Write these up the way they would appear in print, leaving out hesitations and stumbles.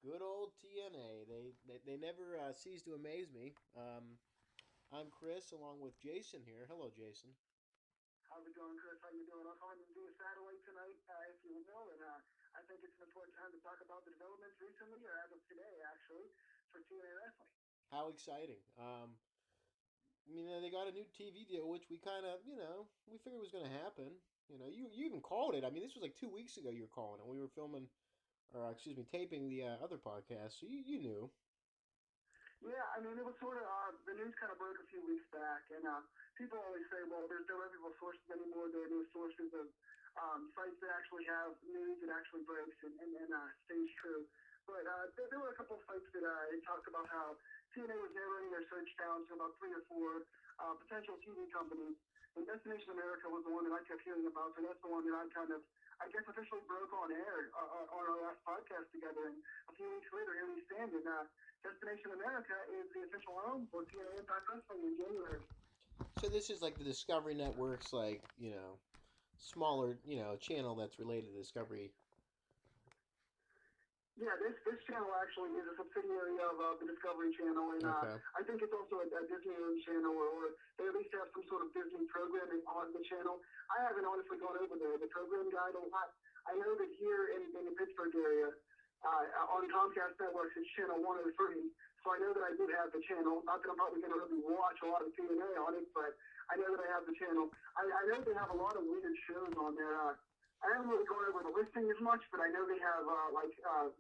Good old TNA. They never cease to amaze me. I'm Chris, along with Jason here. Hello, Jason. How's it going, Chris? How you doing? I'm calling to do a satellite tonight, if you will, and I think it's an important time to talk about the developments recently, or as of today, actually, for TNA wrestling. How exciting! They got a new TV deal, which we kind of, we figured was going to happen. You even called it. I mean, this was like 2 weeks ago. You were calling it. We were filming, or excuse me, taping the other podcast. So you knew. Yeah, I mean, it was sort of the news kind of broke a few weeks back, and people always say, well, there's no reputable sources anymore. There are no sources of sites that actually have news that actually breaks and stays true. But there were a couple of sites that talked about how TNA was narrowing their search down to about three or four potential TV companies. And Destination America was the one that I kept hearing about, so that's the one that I kind of, I guess, officially broke on air on our last podcast together. And a few weeks later, here we stand, and Destination America is the official home for TNA Impact Wrestling in January. So this is like the Discovery Network's, like, smaller, channel that's related to Discovery. Yeah, this channel actually is a subsidiary of the Discovery Channel, and Okay. I think it's also a Disney-owned channel, or they at least have some sort of Disney programming on the channel. I haven't honestly gone over the program guide a lot. I know that here in the Pittsburgh area, on Comcast Networks, it's channel 103, so I know that I do have the channel. Not that I'm probably going to really watch a lot of TNA on it, but I know that I have the channel. I know they have a lot of weird shows on there. I haven't really gone over the listing as much, but I know they have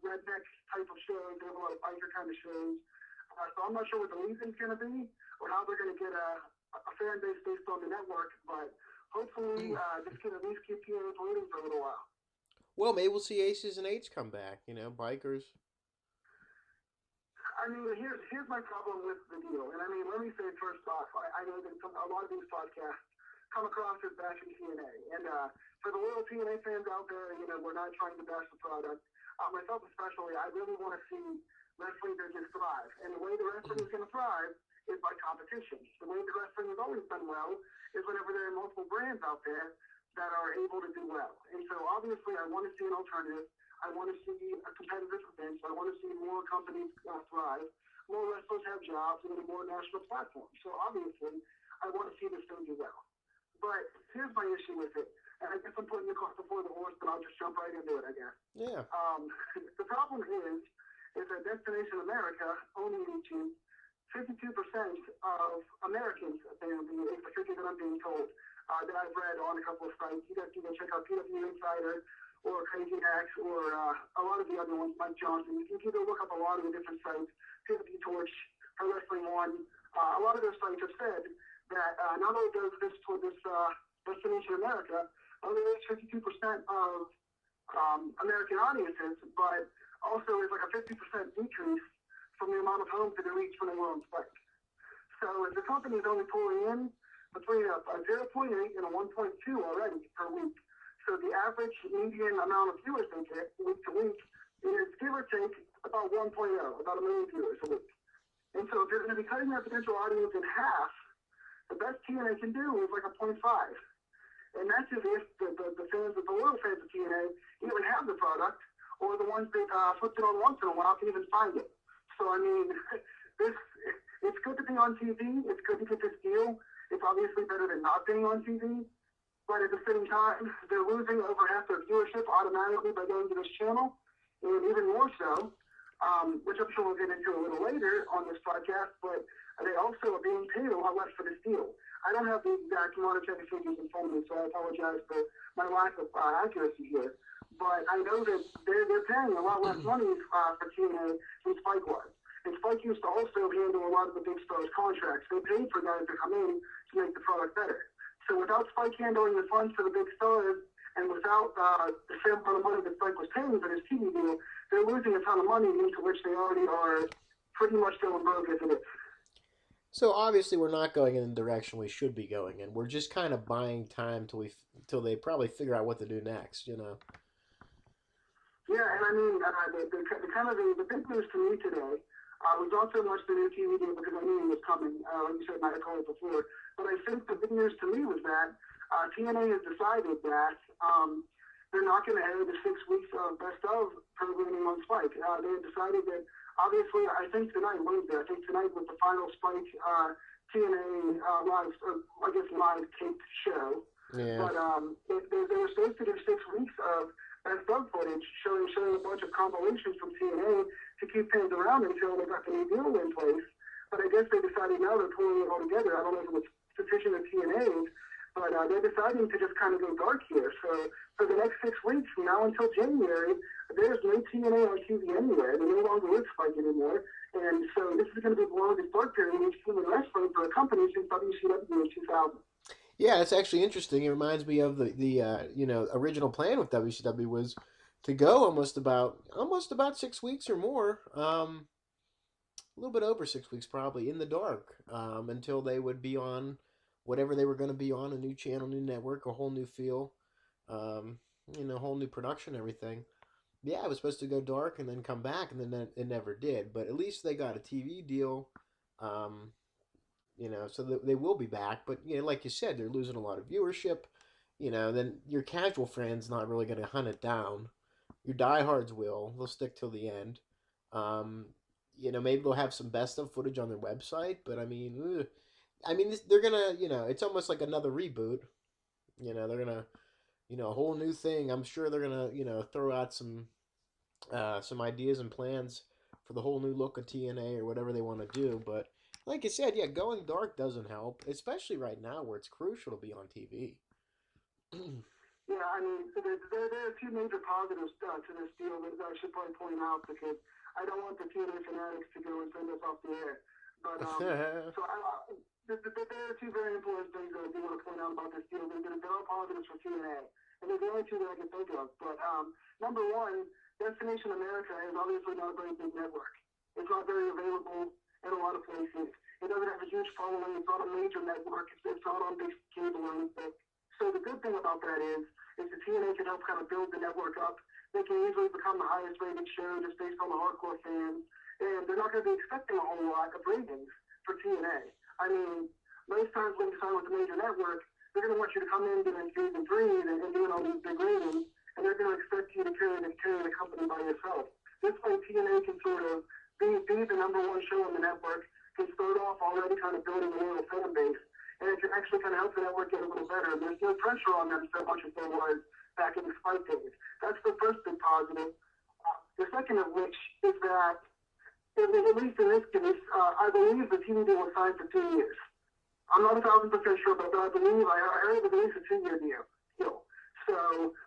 redneck type of shows. They have a lot of biker kind of shows. So I'm not sure what the lead-in's going to be or how they're going to get a fan base based on the network. But hopefully, this can at least keep TNA waiting for a little while. Well, maybe we'll see Aces and Eights come back. Bikers. I mean, here's my problem with the deal. And I mean, let me say first off, I know that a lot of these podcasts come across as bashing TNA. And for the loyal TNA fans out there, we're not trying to bash the product. Myself especially, I really want to see wrestling business thrive. And the way the wrestling is going to thrive is by competition. The way the wrestling has always done well is whenever there are multiple brands out there that are able to do well. And so obviously I want to see an alternative. I want to see a competitive event. I want to see more companies thrive, more wrestlers have jobs, and a more national platform. So obviously I want to see this thing do well. But here's my issue with it. And I guess I'm putting the cart before the horse, but I'll just jump right into it, I guess. Yeah. The problem is that Destination America only reaches 52% of Americans, apparently, is the figure that I'm being told, that I've read on a couple of sites. You guys can go check out PW Insider or Crazy Hacks or a lot of the other ones, Mike Johnson. You can go look up a lot of the different sites, PW Torch, Pro Wrestling One. A lot of those sites have said that not only does this Destination America only reach 52% of American audiences, but also is like a 50% decrease from the amount of homes that it reached when they were on spike. So if the company is only pulling in between a zero point 0.8 and a 1.2 already per week, so the average median amount of viewers they get week to week is give or take about 1.0, about a million viewers a week. And so if you're going to be cutting that potential audience in half, the best TNA can do is like a 0.5. And that's if the fans, the loyal fans of TNA even have the product, or the ones that flipped it on once in a while can even find it. So, I mean, it's good to be on TV. It's good to get this deal. It's obviously better than not being on TV. But at the same time, they're losing over half their viewership automatically by going to this channel. And even more so, which I'm sure we'll get into a little later on this podcast, but they also are being paid a lot less for this deal. I don't have the exact monetary figures in front of me, so I apologize for my lack of accuracy here. But I know that they're paying a lot less money for TNA than Spike was. And Spike used to also handle a lot of the big stars' contracts. They paid for guys to come in to make the product better. So without Spike handling the funds for the big stars, and without the same amount of money that Spike was paying for this TV deal, they're losing a ton of money into which they already are pretty much going broke as it is. So obviously we're not going in the direction we should be going in. We're just kind of buying time till they probably figure out what to do next. Yeah, and I mean, the big news to me today was not so much the new TV deal because I knew it was coming. Like you said, I told it before. But I think the big news to me was that TNA has decided that they're not going to air the 6 weeks of best of programming on Spike. They had decided that, obviously, I think tonight, Wednesday, I think tonight was the final Spike TNA live, I guess live taped show. Yeah. But they were supposed to do 6 weeks of best of footage showing a bunch of compilations from TNA to keep fans around until they got the new deal in place. But I guess they decided now they're pulling it all together. I don't know if it was sufficient of TNA's, but they're deciding to just kind of go dark here. So for the next 6 weeks, from now until January, there's no TNA on TV anywhere. They no longer is Spike anymore. And so this is going to be the longest dark period we've seen in wrestling for a company since WCW in 2000. Yeah, it's actually interesting. It reminds me of the original plan with WCW was to go almost about 6 weeks or more, a little bit over 6 weeks probably in the dark, until they would be on whatever they were going to be on, a new channel, new network, a whole new feel, um, whole new production, everything. Yeah, it was supposed to go dark and then come back, and then it never did. But at least they got a TV deal. Um, so they will be back. But like you said, they're losing a lot of viewership. Then your casual fans not really going to hunt it down. Your diehards will. They'll stick till the end. Um, maybe they'll have some best of footage on their website. But I mean, ugh. I mean, they're gonna. It's almost like another reboot. They're gonna. A whole new thing. I'm sure they're gonna. Throw out some ideas and plans for the whole new look of TNA or whatever they want to do. But like I said, yeah, going dark doesn't help, especially right now where it's crucial to be on TV. Yeah, I mean, there are two major positives to this deal that I should probably point out because I don't want the TNA fanatics to go and send us off the air. But there are two very important things that I do want to point out about this deal. There are positives for TNA, and they're the only two that I can think of. But number one, Destination America is obviously not a very big network. It's not very available in a lot of places. It doesn't have a huge following. It's not a major network. It's not on big cable or anything. So the good thing about that is the TNA can help kind of build the network up. They can easily become the highest rated show just based on the hardcore fans. And they're not going to be expecting a whole lot of ratings for TNA. I mean, most times when you sign with a major network, they're going to want you to come in doing 2s and 3s and doing all these big ratings, and they're going to expect you to carry the company by yourself. This way, TNA can sort of be the number one show on the network, can start off already kind of building a loyal fan base, and it can actually kind of help the network get a little better. There's no pressure on them so much as there was back in the Spike days. That's the first big positive. The second of which is that, at least in this case, I believe the TV deal was signed for 2 years. I'm not 1,000% sure, but I believe I heard it was a 2-year deal. So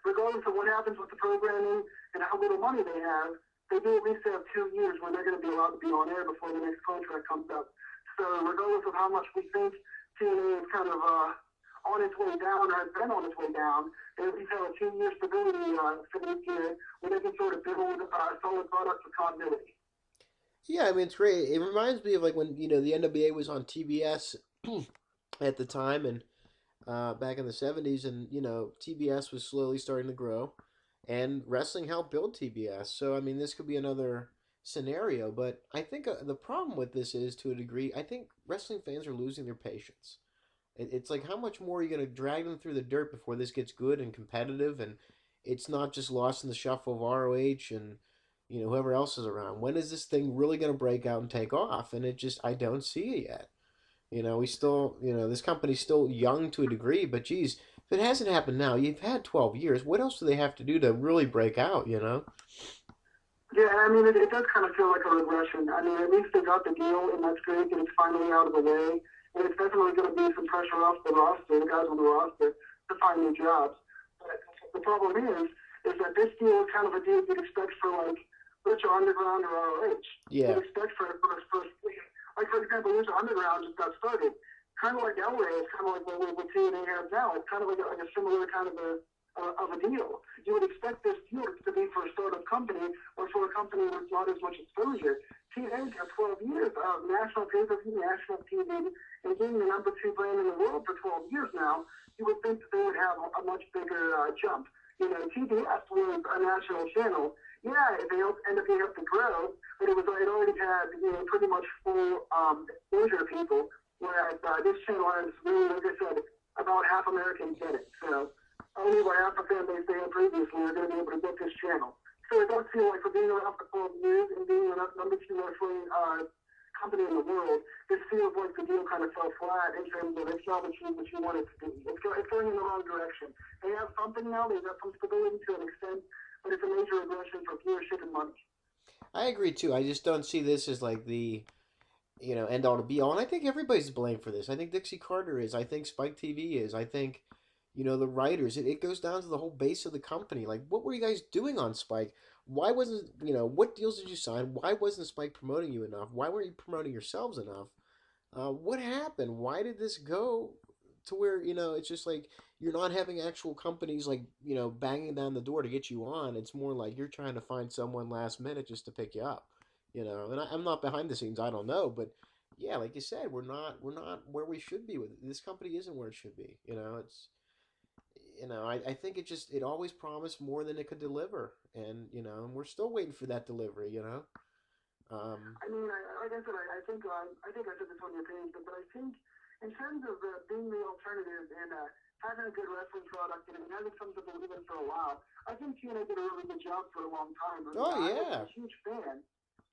regardless of what happens with the programming and how little money they have, they do at least have 2 years where they're going to be allowed to be on air before the next contract comes up. So regardless of how much we think TNA is kind of on its way down or has been on its way down, they at least have a 2-year stability for this year where they can sort of build a solid product for continuity. Yeah, I mean it's great. It reminds me of like when the NWA was on TBS at the time, and back in the '70s, and TBS was slowly starting to grow, and wrestling helped build TBS. So I mean, this could be another scenario. But I think the problem with this is, to a degree, I think wrestling fans are losing their patience. It's like, how much more are you going to drag them through the dirt before this gets good and competitive, and it's not just lost in the shuffle of ROH and whoever else is around. When is this thing really going to break out and take off? And I don't see it yet. We still, this company's still young to a degree, but geez, if it hasn't happened now, you've had 12 years. What else do they have to do to really break out? Yeah, I mean, it does kind of feel like a regression. I mean, at least they got the deal, and that's great, and it's finally out of the way. And it's definitely going to be some pressure off the roster, the guys on the roster, to find new jobs. But the problem is that this deal is kind of a deal you'd expect for, like, Lucha Underground or ROH. Yeah. You'd expect like, for example, Lucha Underground just got started. Kind of like LA, it's kind of like what TNA has now. It's kind of like a similar kind of a deal. You would expect this deal to be for a startup company or for a company with not as much exposure. TNA's got 12 years of national pay-per-view, national TV, and being the number 2 brand in the world for 12 years now, you would think that they would have a much bigger jump. TBS was a national channel. Yeah, they end up being able to grow, but it already had pretty much full exposure people. Whereas this channel has really, like I said, about half Americans get it. So only about half the fan base they had previously are going to be able to get this channel. So it does feel like for being around for 12 years and being the number two wrestling company in the world, this feels like the deal kind of fell flat in terms of it's not what you want it to be. It's going in the wrong direction. They have something now, they've got some stability to an extent, but it's a major regression for viewership and money. I agree too. I just don't see this as like the end all to be all. And I think everybody's to blame for this. I think Dixie Carter is. I think Spike TV is. I think, the writers. It goes down to the whole base of the company. Like, what were you guys doing on Spike? Why wasn't, what deals did you sign? Why wasn't Spike promoting you enough? Why weren't you promoting yourselves enough? What happened? Why did this go to where, it's just like you're not having actual companies like, banging down the door to get you on. It's more like you're trying to find someone last minute just to pick you up, And I'm not behind the scenes. I don't know, but yeah, like you said, we're not where we should be with it. This company isn't where it should be. I think it always promised more than it could deliver, and we're still waiting for that delivery. Um, I mean, like I said, I think I said this on your page, but I think in terms of being the alternative and having a good wrestling product and having something to believe in for a while, I think TNA did a really good job for a long time. I mean, oh I was a yeah, huge fan.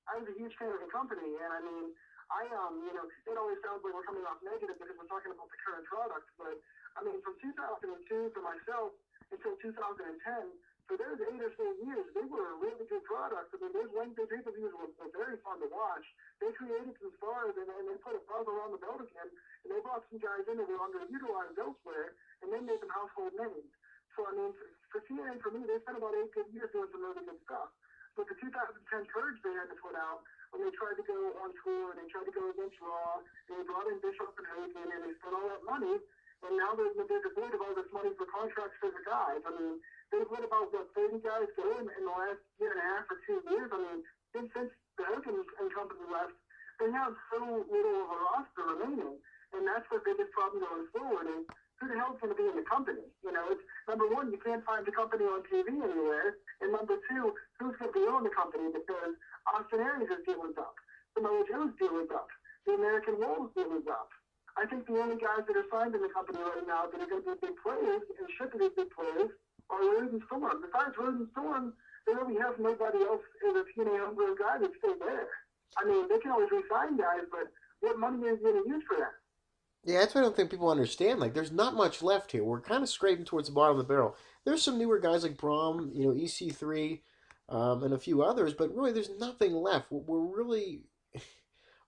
I was a huge fan of the company, and I mean, it always sounds like we're coming off negative because we're talking about the current product, but I mean, from 2002 for myself until 2010, for those 8 or so years, they were a really good product. I mean, those Wednesday pay-per-views were very fun to watch. They created some stars, and they put a buzz around the belt again, and they brought some guys in that were underutilized elsewhere, and they made them household names. So, I mean, for TNA, for me, they spent about 8 good years doing some really good stuff. But the 2010 purge they had to put out when they tried to go on tour and they tried to go against Raw and they brought in Bishop and Hogan and they spent all that money and now they're devoid of all this money for contracts for the guys. I mean, they've let about 30 guys go in the last year and a half or 2 years. I mean, since the Hogan and company left, they have so little of a roster remaining, and that's their biggest problem going forward. Is who the hell's going to be in the company? It's number one, you can't find the company on TV anywhere, and number two, who's going to be on the company because Austin Aries' deal is up, Samoa Joe's deal is up, the American Wolves deal is up. I think the only guys that are signed in the company right now that are going to be big players and should be big players are Roode and Storm. Besides Roode and Storm, they really have nobody else as a TNA homegrown guy that's still there. I mean, they can always re-sign guys, but what money is going to use for that? yeah. That's what I don't think people understand. Like, there's not much left here. We're kind of scraping towards the bottom of the barrel. There's some newer guys like Brom, EC3, and a few others, but really, there's nothing left. We're really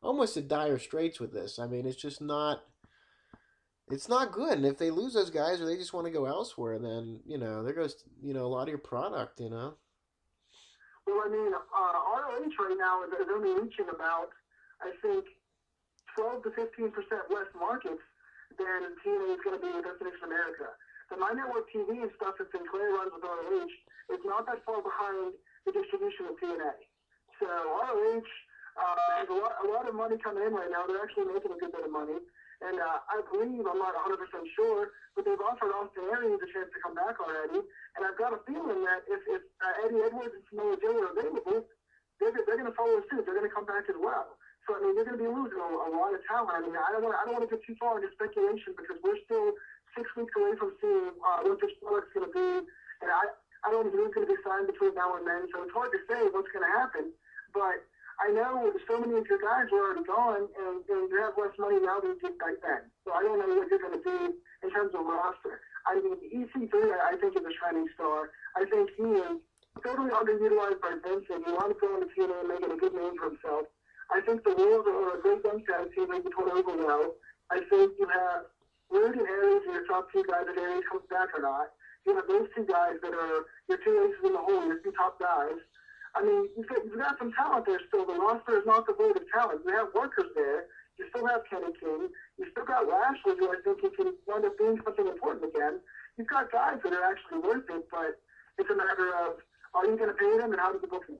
almost at dire straits with this. I mean, it's just not. It's not good, and if they lose those guys or they just want to go elsewhere, then there goes a lot of your product. Well, I mean, ROH right now is only reaching about, I think, 12 to 15% less markets than TNA is going to be with Destination America. The My Network TV and stuff that Sinclair runs with ROH is not that far behind the distribution of TNA. So ROH has a lot of money coming in right now. They're actually making a good bit of money. And I believe, I'm not 100% sure, but they've offered Austin Aries a chance to come back already. And I've got a feeling that if Eddie Edwards and Samoa Joe are available, they're going to follow suit. They're going to come back as well. So I mean, they're going to be losing a lot of talent. I mean, I don't want to get too far into speculation because we're still 6 weeks away from seeing what this product's going to be, and I don't know who's going to be signed between now and then. So it's hard to say what's going to happen. But I know so many of your guys are already gone, and you have less money now than you did back then. So I don't know what you're going to do in terms of roster. I mean, EC3, I think, is a shining star. I think he is totally underutilized by Vince, and he wanted to go into TNA and making a good name for himself. I think the Wolves are a great young tag team. They can put over well. I think you have Roode and Aries are your top two guys if Aries comes back or not. You have those two guys that are your two aces in the hole, your two top guys. I mean, you've got some talent there still. The roster is not devoid of talent. You have workers there. You still have Kenny King. You still got Lashley, who I think he can wind up being something important again. You've got guys that are actually worth it, but it's a matter of are you going to pay them and how do you book them?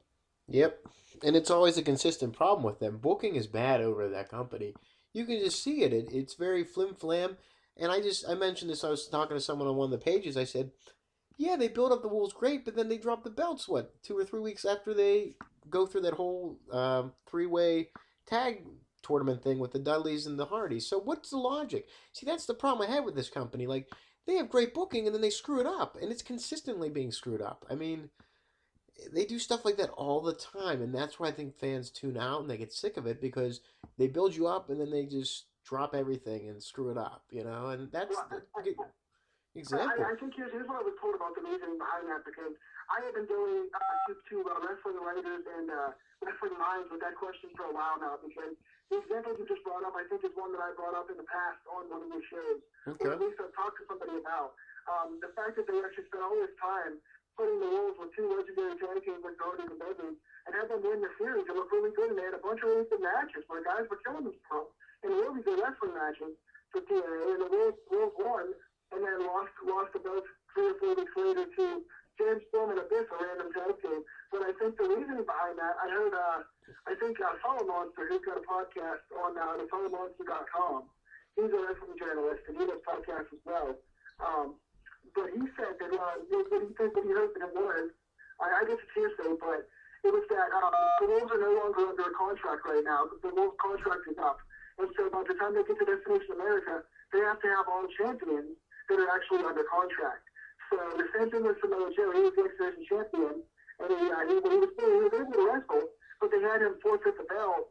Yep. And it's always a consistent problem with them. Booking is bad over that company. You can just see it. It's very flim flam. And I mentioned this. I was talking to someone on one of the pages. I said, yeah, they build up the Wolves great, but then they drop the belts. What 2 or 3 weeks after they go through that whole 3-way tag tournament thing with the Dudleys and the Hardys. So what's the logic? See, that's the problem I had with this company. Like they have great booking and then they screw it up, and it's consistently being screwed up. I mean, they do stuff like that all the time, and that's why I think fans tune out and they get sick of it because they build you up and then they just drop everything and screw it up, you know. And that's Well, the I example. think here's what I was told about the reasoning behind that because I have been doing wrestling writers and wrestling minds with that question for a while now because the example you just brought up I think is one that I brought up in the past on one of your shows or Okay. at least I've talked to somebody about. The fact that they actually spent all this time putting the rules with two legendary tag teams like Darby and Dudley and had them win the series and look really good and they had a bunch of really good matches where guys were killing themselves in really good wrestling matches for TNA and the rules won and then lost about 3 or 4 weeks later to James Storm and Abyss, a random tag team. But I think the reasoning behind that, I heard, I think Solid Monster, who's got a podcast on the solidmonster.com, he's a wrestling journalist and he does podcasts as well. But he said that what he heard that it was, I guess it's hearsay, but it was that the Wolves are no longer under a contract right now. The Wolves contract is up. And so by the time they get to Destination America, they have to have all champions that are actually under contract. So the same thing with Samoa Joe. He was the X-Division champion, and he was able to wrestle, but they had him forfeit the belt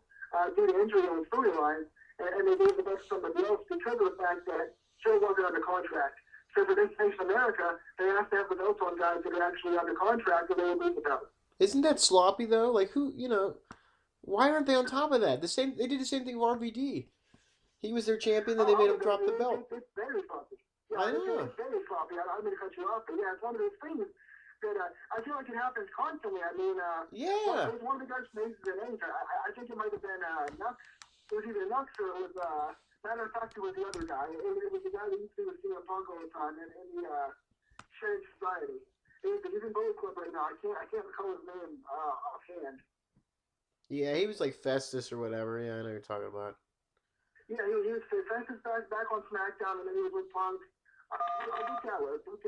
due to injury on the storyline, and they gave the belt to somebody else because of the fact that Joe wasn't under contract. So for Destination America, they have to have the belts on guys that are actually under contract, or they will lose the belt. Isn't that sloppy though? Like who, you know, why aren't they on top of that? They did the same thing with RVD. He was their champion, then they made him drop the belt. It's very sloppy. Yeah, I know. it's very sloppy. I don't mean to cut you off, but yeah, it's one of those things that I feel like it happens constantly. I mean, Yeah. one of the guys from Aces and A's, I think it might have been Nux. It was either Nux or it was, matter of fact, it was the other guy. It was the guy that used to be with CM Punk all the time in the Shared Society. He's in Bullet Club right now. I can't recall his name offhand. Yeah, he was like Festus or whatever. Yeah, I know what you're talking about. Yeah, he was Festus back on SmackDown, and then he was with Punk. Luke Gallows was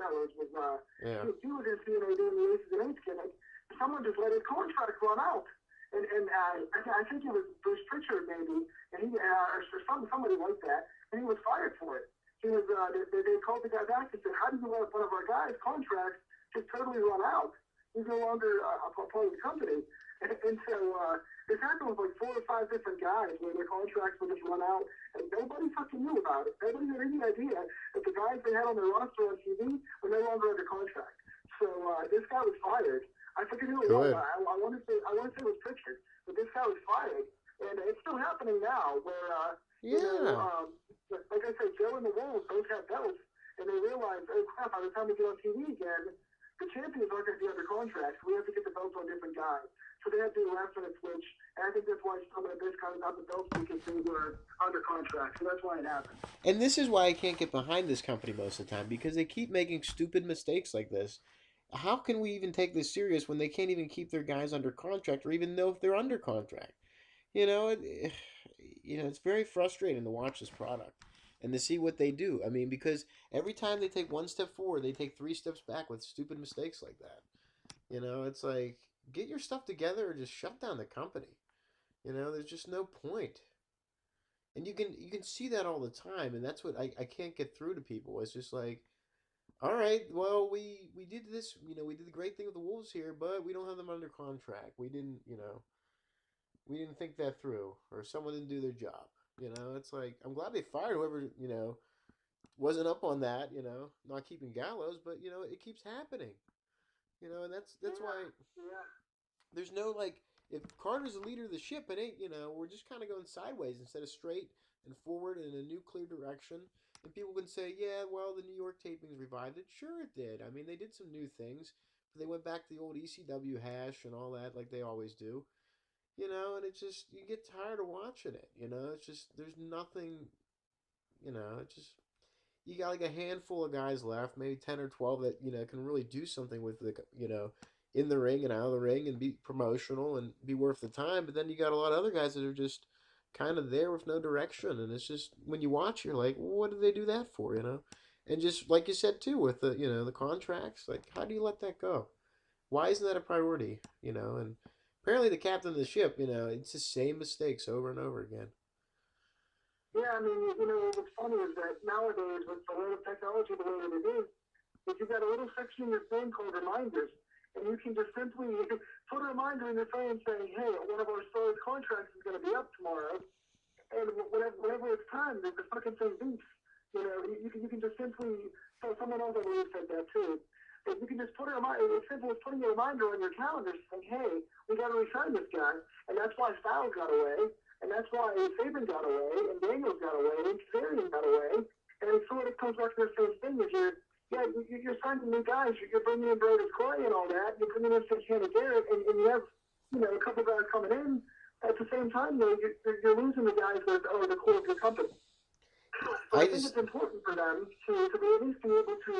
Yeah. he was in TNA doing the Aces and Eights gimmick. Someone just let his contract run out, and I think it was Bruce Pritchard maybe, and he or somebody like that, and he was fired for it. He was they called the guy back and said, "How do you let one of our guys' contracts just totally run out? He's no longer a part of the company." And so this happened with like 4 or 5 different guys where their contracts would just run out, and nobody fucking knew about it. Nobody had any idea that the guys they had on their roster on TV were no longer under contract. So this guy was fired. I forget who it was. Good. I want to say it was Pritchard, but this guy was fired, and it's still happening now. Where Yeah. like I said, Joe and the Wolves both have belts, and they realize, oh crap! By the time we get on TV again, the champions aren't going to be under contract. So we have to get the belts on different guys. So they had to do a last minute switch, and I think that's why some of the best guys got the belts because they were under contract. So that's why it happened. And this is why I can't get behind this company most of the time because they keep making stupid mistakes like this. How can we even take this serious when they can't even keep their guys under contract or even know if they're under contract? You know, it's very frustrating to watch this product and to see what they do. I mean, because every time they take one step forward, they take 3 steps back with stupid mistakes like that. You know, it's like get your stuff together or just shut down the company. You know, there's just no point. And you can see that all the time, and that's what I can't get through to people. It's just like, all right, well, we did this, we did the great thing with the Wolves here, but we don't have them under contract. We didn't think that through, or someone didn't do their job. It's like I'm glad they fired whoever wasn't up on that. Not keeping Gallows, but it keeps happening. And that's Yeah, why yeah. there's no like if Carter's the leader of the ship, it ain't we're just kind of going sideways instead of straight and forward in a new clear direction. And people can say, yeah, well, the New York tapings revived it. Sure, it did. I mean, they did some new things. They went back to the old ECW hash and all that, like they always do. And it's just you get tired of watching it. It's just there's nothing. It's just you got like a handful of guys left, maybe 10 or 12 that can really do something with the in the ring and out of the ring and be promotional and be worth the time. But then you got a lot of other guys that are just kind of there with no direction, and it's just when you watch, you're like, well, what did they do that for? And just like you said too, with the contracts, like how do you let that go? Why isn't that a priority? And apparently the captain of the ship, it's the same mistakes over and over again. Yeah, I mean, what's funny is that nowadays with the way of technology the way that it is you've got a little section in your phone called reminders, and you can just simply put a reminder in your phone saying, "Hey, one of our storage contracts is going to be up tomorrow," and whenever it's time, the fucking thing beeps. You can just simply. So someone else I believe said that too. That you can just put a reminder. It's simple as putting a reminder on your calendar saying, "Hey, we got to resign this guy," and that's why Styles got away, and that's why Saban got away, and Daniels got away, and Kazarian got away, and it sort of comes back to the same thing as yeah, you're signing new guys. You're bringing in Brodus Clay and all that. You're bringing in Santana Garrett, and you have a couple guys coming in. At the same time, though, you're losing the guys that are the core of your company. So I I think just it's important for them to be at least be able to,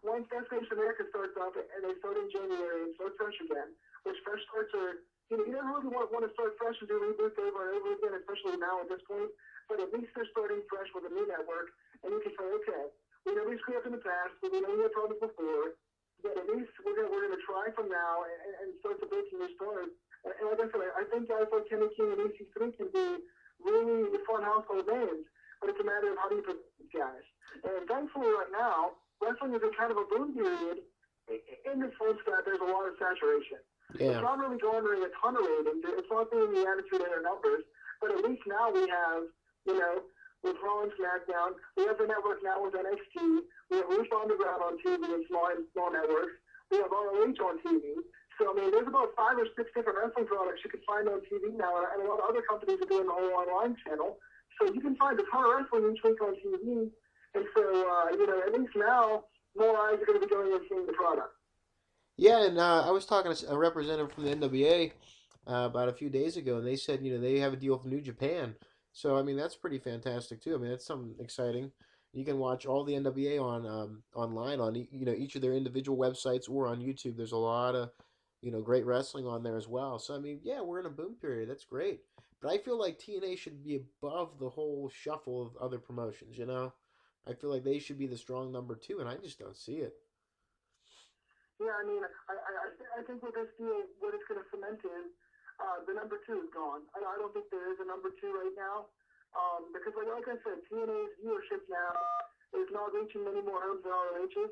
once Destination America starts up and they start in January and start fresh again, which fresh starts are, you never really want to start fresh and do reboots over and over again, especially now at this point, but at least they're starting fresh with a new network, and you can say, okay, we know we screwed up in the past, we know we had problems before, but at least we're gonna try from now and start to build some new stars. And like I said, I think guys like Kenny King and EC3 can be really fun household names, but it's a matter of how do you present these guys. And thankfully, right now, wrestling is in kind of a boom period in the sense that there's a lot of saturation. It's yeah. not really garnering a ton of ratings. It's not doing the Attitude Era numbers, but at least now we have, you know, with Raw and SmackDown, we have the network now with NXT. We have Lucha Underground on TV and small networks. We have ROH on TV. So I mean, there's about 5 or 6 different wrestling products you can find on TV now, and a lot of other companies are doing the whole online channel. So you can find a ton of wrestling each week on TV. And so, at least now, more eyes are going to be going and seeing the product. Yeah, and I was talking to a representative from the NWA about a few days ago, and they said they have a deal with New Japan. So I mean that's pretty fantastic too. I mean that's something exciting. You can watch all the NWA on online on each of their individual websites or on YouTube. There's a lot of great wrestling on there as well. So I mean yeah, we're in a boom period. That's great. But I feel like TNA should be above the whole shuffle of other promotions. I feel like they should be the strong number two, and I just don't see it. Yeah, I mean, I think with this deal, what it's going to cement is the number two is gone. I don't think there is a number two right now because, like I said, TNA's viewership now is not reaching many more homes than ROH's.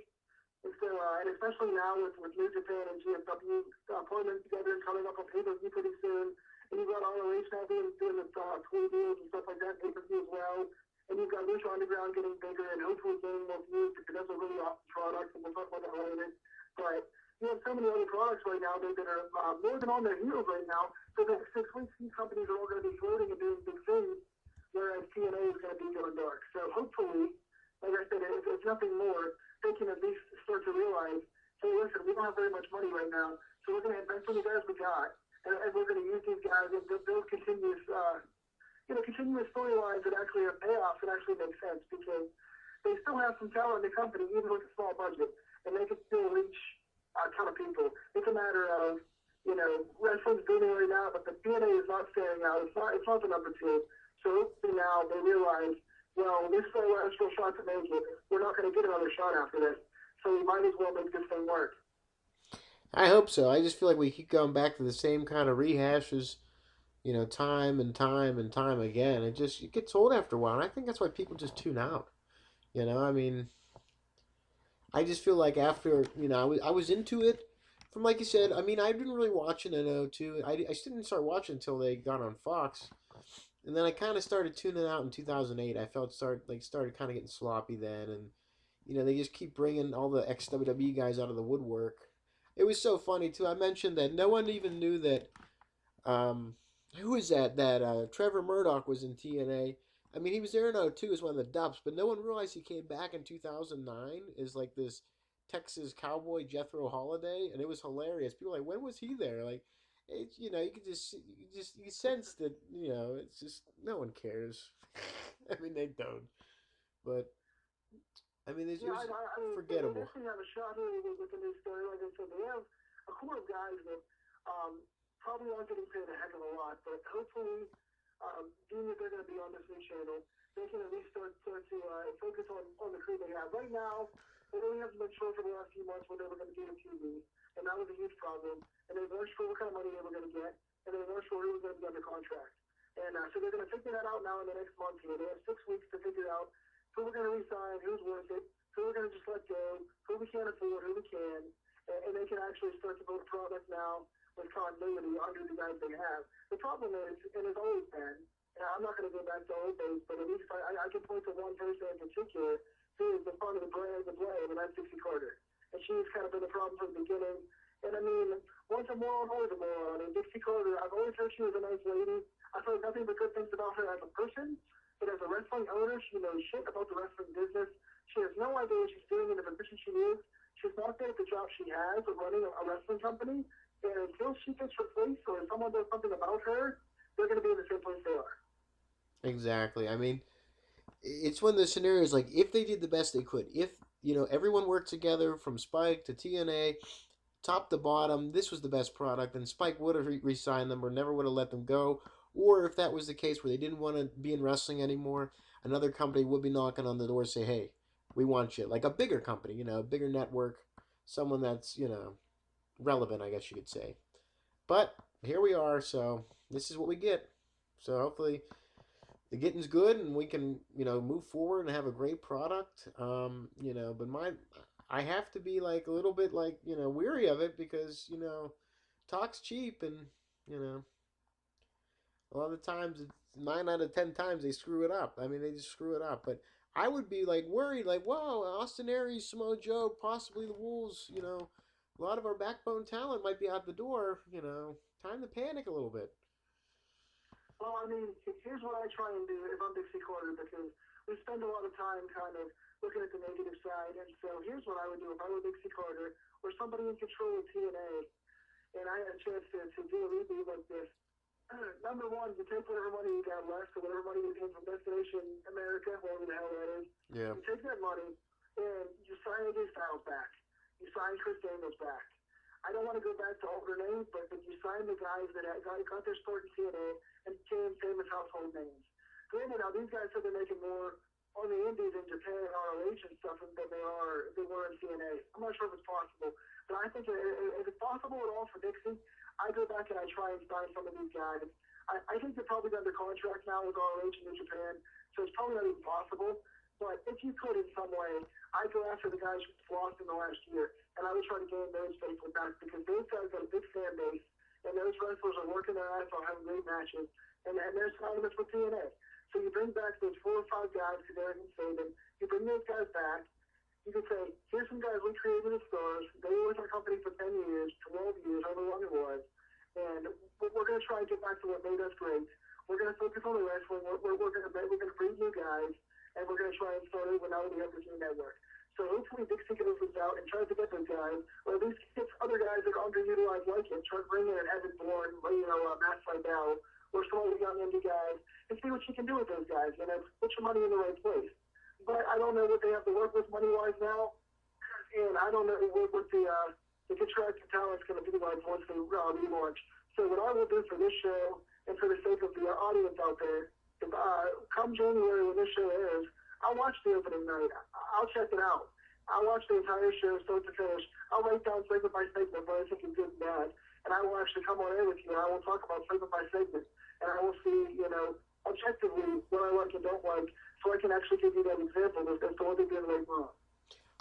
And so, and especially now with New Japan and GFW pulling together and coming up on pay-per-view pretty soon, and you've got ROH now doing the toy deals and stuff like that, pay-per-view as well. And you've got Lucha Underground getting bigger and hopefully getting more views because that's a really awesome product, and we'll talk about that later. But you have so many other products right now that are more than on their heels right now. For the next 6 weeks, these companies are all going to be floating and doing big things, whereas TNA is going to be going dark. So hopefully, like I said, if nothing more, they can at least start to realize, hey, listen, we don't have very much money right now, so we're going to invest in the guys we got, and we're going to use these guys and build continuous storylines that actually have payoffs and actually make sense because they still have some talent in the company, even with a small budget, and they can still reach a ton of people. It's a matter of, wrestling's booming right now, but the DNA is not staring out. It's not the number two. So hopefully now they realize, well, this is our last real shot to make it. We're not going to get another shot after this. So we might as well make this thing work. I hope so. I just feel like we keep going back to the same kind of rehashes, time and time and time again. It gets old after a while, and I think that's why people just tune out. I mean, I just feel like after I was into it from like you said. I mean, I didn't really watch it in '02. I didn't start watching until they got on Fox, and then I kind of started tuning out in 2008. I felt started kind of getting sloppy then, and they just keep bringing all the ex WWE guys out of the woodwork. It was so funny too. I mentioned that no one even knew that um, who is that? That Trevor Murdoch was in TNA. I mean, he was there in '02 as one of the dubs, but no one realized he came back in 2009 as like this Texas cowboy Jethro Holiday, and it was hilarious. People were like, when was he there? Like, you could you sense that it's just no one cares. I mean, they don't, but I mean, it Yeah, was I mean, they forgettable. definitely have a shot here with the new story. Like I said, they have a core of guys that probably aren't getting paid a heck of a lot, but hopefully, being that they're going to be on this new channel, they can at least start to focus on the crew they have. Right now, they really haven't been sure for the last few months what they were going to do with TV, and that was a huge problem. And they weren't sure what kind of money they were going to get, and they weren't sure who was going to be under contract. And so they're going to figure that out now in the next month here. They have 6 weeks to figure out who we're going to resign, who's worth it, who we're going to just let go, who we can't afford, who we can, and they can actually start to build a product now with continuity under the guys they have. The problem is, and it's always been, and I'm not going to go back to old days, but at least I can point to one person in particular who is the front of the brand of the play, and that's Dixie Carter. And she's kind of been the problem from the beginning. And I mean, once a moron, always a moron. And Dixie Carter, I've always heard she was a nice lady. I've heard nothing but good things about her as a person. But as a wrestling owner, she knows shit about the wrestling business. She has no idea what she's doing in the position she is. She's not good at the job she has of running a wrestling company. And until she gets replaced or someone does something about her, they're going to be in the same place they are. Exactly. I mean, it's one of those scenarios like if they did the best they could, if everyone worked together from Spike to TNA, top to bottom, this was the best product, and Spike would have re-signed them or never would have let them go. Or if that was the case where they didn't want to be in wrestling anymore, another company would be knocking on the door and say, "Hey, we want you." Like a bigger company, a bigger network, someone that's relevant, I guess you could say. But here we are, so this is what we get. So hopefully the getting's good and we can move forward and have a great product. But I have to be like a little bit like weary of it because talk's cheap, and you know a lot of the times it's 9 out of 10 times they screw it up. I mean, they just screw it up. But I would be like worried, like, whoa, Austin Aries, Samoa Joe, possibly the Wolves. A lot of our backbone talent might be out the door. Time to panic a little bit. Well, I mean, here's what I try and do if I'm Dixie Carter, because we spend a lot of time kind of looking at the negative side. And so here's what I would do if I were Dixie Carter or somebody in control of TNA, and I had a chance to do a reboot like this. Number one, you take whatever money you got left, or whatever money you get from Destination America, whatever the hell that is. Yeah. You take that money and you sign AJ Styles back. You sign Chris Daniels back. I don't want to go back to older names, but you sign the guys that got their start in TNA and became famous household names. Granted, now these guys said they're making more on the Indies in Japan and ROH and stuff than they were in TNA. I'm not sure if it's possible, but I think if it's possible at all for Dixie, I go back and I try and sign some of these guys. I think they're probably under contract now with ROH and New Japan, so it's probably not even possible. But if you could in some way, I'd go after the guys who've lost in the last year, and I would try to gain those faithful back, because those guys got a big fan base, and those wrestlers are working their ass off, having great matches, and they're synonymous with TNA. So you bring back those 4 or 5 guys, because Eric and Saban, you bring those guys back. You could say, here's some guys we created as stars. They were with our company for 10 years, 12 years, however long it was. And we're going to try and get back to what made us great. We're going to focus on the wrestling. We're going to bring new guys, and we're going to try and start over now that we have this new network. So hopefully Dixie goes out and tries to get those guys, or at least gets other guys that are underutilized like him. Try to bring in an Evan Bourne, Matt Seidel, or some of the young indie guys, and see what she can do with those guys. Put your money in the right place. But I don't know what they have to work with money-wise now, and I don't know what the contracted talent's going to be like once they relaunch. So what I will do for this show, and for the sake of the audience out there, if, come January when this show airs, I'll watch the opening night. I'll check it out. I'll watch the entire show, start to finish. I'll write down segment by segment what I think is good and bad, and I will actually come on air with you, and I will talk about segment by segment, and I will see, objectively what I like and don't like, so I can actually give you that example as to what they did right wrong.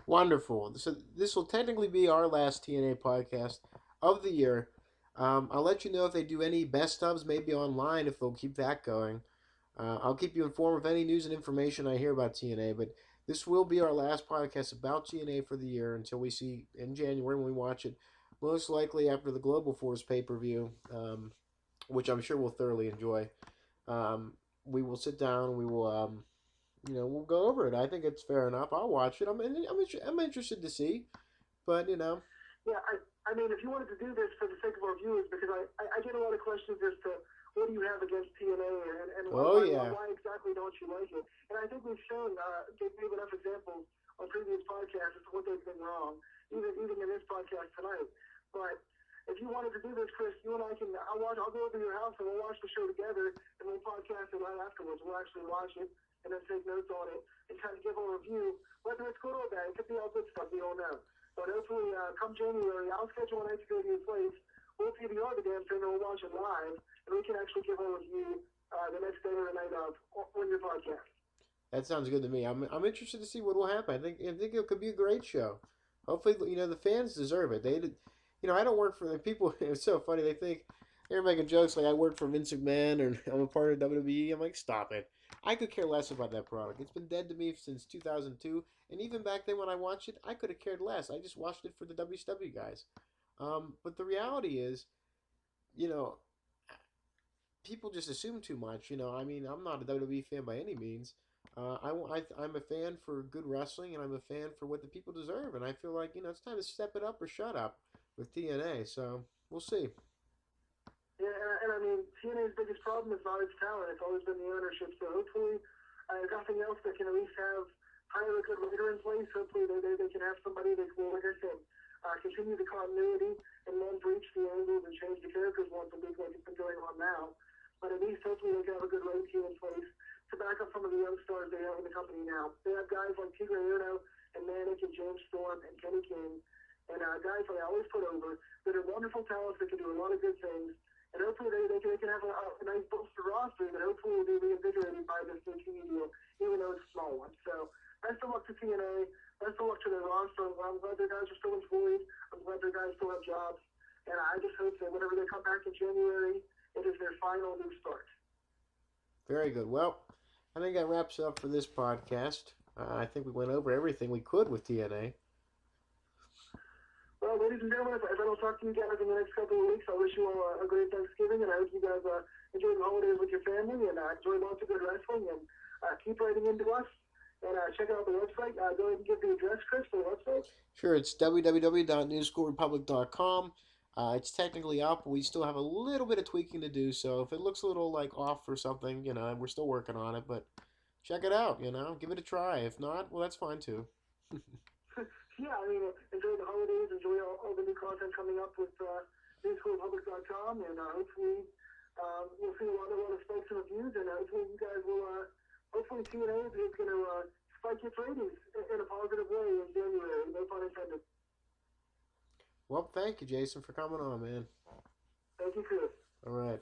Wonderful. So this will technically be our last TNA podcast of the year. I'll let you know if they do any best ofs, maybe online, if they'll keep that going. I'll keep you informed of any news and information I hear about TNA, but this will be our last podcast about TNA for the year until we see in January when we watch it, most likely after the Global Force pay-per-view, which I'm sure we'll thoroughly enjoy. We will sit down, we will we'll go over it. I think it's fair enough. I'll watch it. I'm interested to see, but Yeah, I mean, if you wanted to do this for the sake of our viewers, because I get a lot of questions as to what do you have against TNA, and why exactly don't you like it? And I think we've shown, gave enough examples on previous podcasts as to what they've been wrong, even in this podcast tonight. But if you wanted to do this, Chris, you and I can, I'll go over to your house and we'll watch the show together, and we'll podcast it right afterwards. We'll actually watch it and then take notes on it and kind of give a review, whether it's good or bad. It could be all good stuff, we don't know. But hopefully, come January, I'll schedule a night to go to your place. We'll PVR the damn thing and we'll watch it live, and we can actually give a review the next day or the night of on your podcast. That sounds good to me. I'm interested to see what will happen. I think it could be a great show. Hopefully, the fans deserve it. I don't work for the people. It's so funny. They're making jokes like I work for Vince McMahon or I'm a part of WWE. I'm like, stop it. I could care less about that product. It's been dead to me since 2002, and even back then when I watched it, I could have cared less. I just watched it for the WCW guys. But the reality is, you know, people just assume too much. I mean, I'm not a WWE fan by any means. I'm a fan for good wrestling, and I'm a fan for what the people deserve. And I feel like it's time to step it up or shut up with TNA. So we'll see. Yeah, and I mean, TNA's biggest problem is not its talent. It's always been the ownership. So hopefully, if nothing else, they can at least have kind of a good leader in place. Hopefully, they can have somebody that will, like I said, continue the continuity and then breach the angles and change the characters once a week like it's been going on now. But at least hopefully they can have a good road team in place to back up some of the young stars they have in the company now. They have guys like Tigre Uno and Manic and James Storm and Kenny King and guys that I always put over that are wonderful talents that can do a lot of good things. And hopefully they can have a nice bolster roster that hopefully will be reinvigorated by this new TV deal, even though it's a small one. So best of luck to TNA. Best of luck to their roster. I'm glad their guys are still employed. I'm glad their guys still have jobs. And I just hope that whenever they come back in January, it is their final new start. Very good. Well, I think that wraps it up for this podcast. I think we went over everything we could with TNA. Well, ladies and gentlemen, if I don't talk to you guys in the next couple of weeks, I wish you all a great Thanksgiving, and I hope you guys enjoy the holidays with your family and enjoy lots of good wrestling, and keep writing into us. And check out the website. Go ahead and give the address, Chris, for the website. Sure, it's www.newschoolrepublic.com. It's technically up, but we still have a little bit of tweaking to do. So if it looks a little like off or something, we're still working on it. But check it out. Give it a try. If not, well, that's fine too. Yeah, I mean, enjoy the holidays, enjoy all the new content coming up with newschoolrepublic.com, and hopefully we'll see a lot of spikes in reviews, and hopefully you guys will, hopefully TNA is going to spike its ratings in a positive way in January, no pun intended. Well, thank you, Jason, for coming on, man. Thank you, Chris. All right.